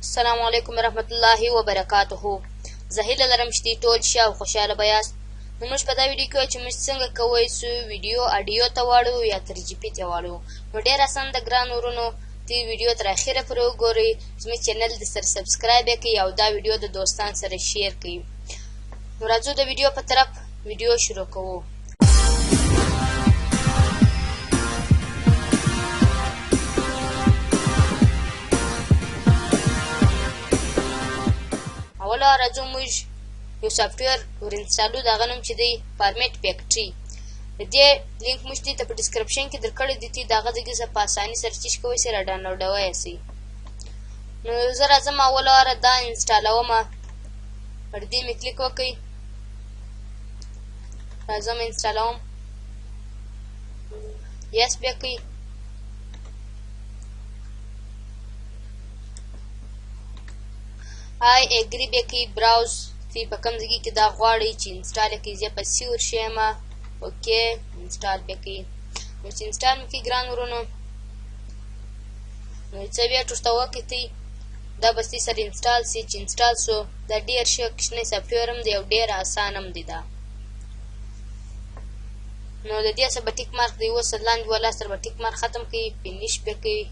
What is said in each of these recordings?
السلام علیکم ورحمت الله وبرکاته. زه هیله لرم چې ټول ښه او خوشحاله به یاست. نو موږ په دا ویډیو کې چې موږ څنګه کوی سو ویډیو اډیو ته واړو یا ترجمې ته واړو. نو ډېر اسان د ګران ورونو دې ویډیو تر اخره پورې وګورئ. زموږ چینل د سره سبسکرایب کړئ او دا ویډیو د دوستان سره شیر کړئ. نو راځو د ویډیو په طرف ویډیو شروع کوو. اوله راځو موږ یو سافټویر ور انسټالو، د هغه نوم چې دی فارمیټ فیکټري. د دې لینک موږ ته په ډسکرپشن کې درکړی دی، د هغه ځای په اساني سره چې کوی سره ډاونلوډوی شي. نو زه راځم اوله واره دا انسټالوم، پر دې مې کلیک وکړئ، راځم انسټالوم، یس بیا کوئ. I agree به کې براوز چې په کوم ځای کې دا غواړئ چې انسټال کړئ، زه په سی ورشم، اوکې انسټال به کې. نو چې انسټال مې کې ګران ورونو، نو څه بیا ټوسته وکړئ، دا به سره انسټال شي. چې انسټال شو دا ډېر ښه کوچنی سافټویر هم دی او ډېر اسان هم دی دا. نو د دې څه به ټیک مارک دی، اوس لاندې ولا سره به ټیک مارک ختم کړئ، فینیش به کوئ.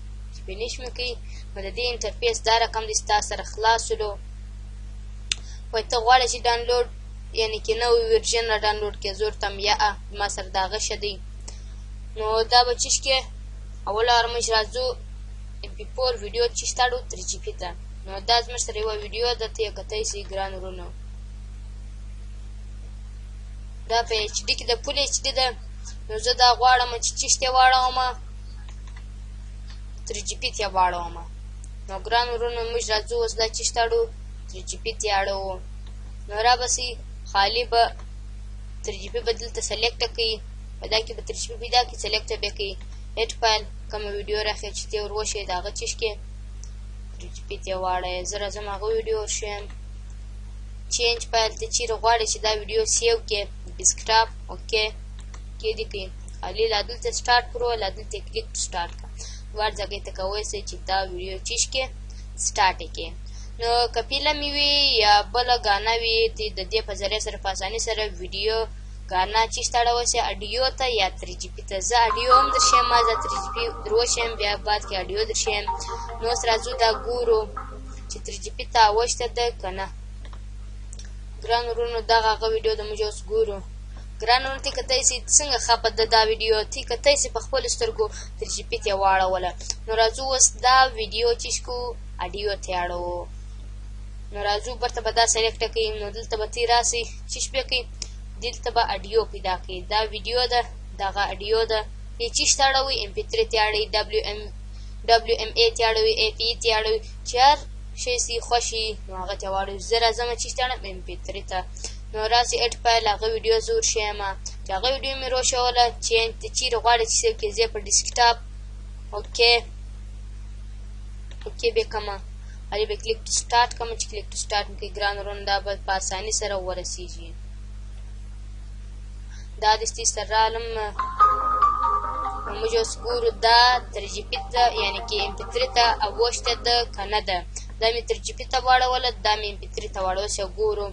فینیش مې کوي. نو د دې انټرفیس دا رقم دی، ستا سره خلاص شلو. وایي ته غواړې چې ډاونلوډ یعنې کې نوی ورژن را ډاونلوډ کړې، زه ورته یم یا ما سره د هغه ښه دی. نو دا به چیش کې اوله وار موږ راځو بیفور ویډیو چې ستاړو 3GB ته. نو دا زموږ سره یوه ویډیو ده، ته یې کتی شئ ګران ورونو. دا په HD کې ده، فول HD ده. نو زه دا غواړم چې چیش ته واړوم، 3GB ته واړوم. نو ګران ورونو موږ راځو اوس دا چې ستاړو 3GB ته اړوو. نو را به سي خالي به 3GB به دلته سلیکټ کړئ، په دا کې به 3GB پیدا کړي، سلیکټ به کړئ هیډ فایل، کومه ویډیو راخلئ چې ته ور وشئ د هغه چیش کې 3GB ته واړئ. زه راځم هغه ویډیو ورشم، چینج فایل ته چیرې غواړئ چې دا ویډیو سیو کړې، ډیسکټاپ اوکې کې دې کړئ. خالي لا دلته سټارټ کړو، لا دلته کلیک سټارټ کړه، ور ځای ته کوی شئ چې دا ویډیو چیش کې سټارټ کړئ. نو که فلم وي یا بله ګانا وي، د دې په ذریعه سره په اساني سره ویډیو ګانا چې ستاړوی شئ اډیو ته یا 3GB ته. زه اډیو هم درشم، زه 3GB دروشم، بیا بعد کې اډیو درشم. نو اوس راځو دا ګورو چې 3GB ته اوښته ده که نه. ګران ورونو دغه هغه ویډیو د موږ اوس ګورو. ګران ورونو ته کتی شئ څنګه ښه په ده دا ویډیو ته کتی شئ په خپلو سترګو 3GB ته واړوله. نو راځو اوس دا ویډیو چې شکو اډیو ته اړوو. نو راځو برته به دا سلیکټ کړئ. نو دلته به تی راسئ، چیش به کړئ، دلته به اډیو پیدا کړئ. دا ویډیو ده، دغه اډیو ده. دې چیش ته اړوئ، MP3 ته اړوئ، WMA ته اړوئ، APE ته اړوئ، چې هر شی سي خوښ وي نو هغه ته واړوئ. زه راځم چیش ته اړم MP3 ته. نو راسئ هیډ فایل هغه ویډیو زه ورشم، چې هغه ویډیو مې روښوله چینج ته چیرې غواړئ چې سیو کړئ. زه په ډیسکټاپ اوکې اوکې به کړمه، هلې به کلیک ټو سټارټ کوم. چې کلیک ټو سټارټ مې کړئ ګران ورونو دا به په اساني سره ورسیږي. دا دستي سره رالم، موږ اوس ګورو دا 3GB ته یعنې کې MP3 ته اوښته ده که نه ده. دا مې 3GB ته واړوله، دا مې MP3 ته واړوله چې ګورو.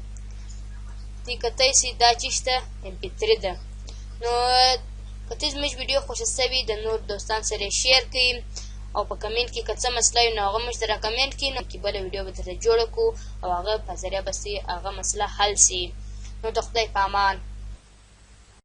تی کتی شئ دا چیش ته MP3 ده. نو که ته زموږ ویډیو خوښه شوي د نور دوستان سره شیر کړئ او په کمنټ کې که څه مسله وي نو هغه موږ ته راکمنټ کړي، نو کې بله ویډیو به درته جوړه کړو او هغه په ذریعه به هغه مسله حل شي. نو د خدای په امان.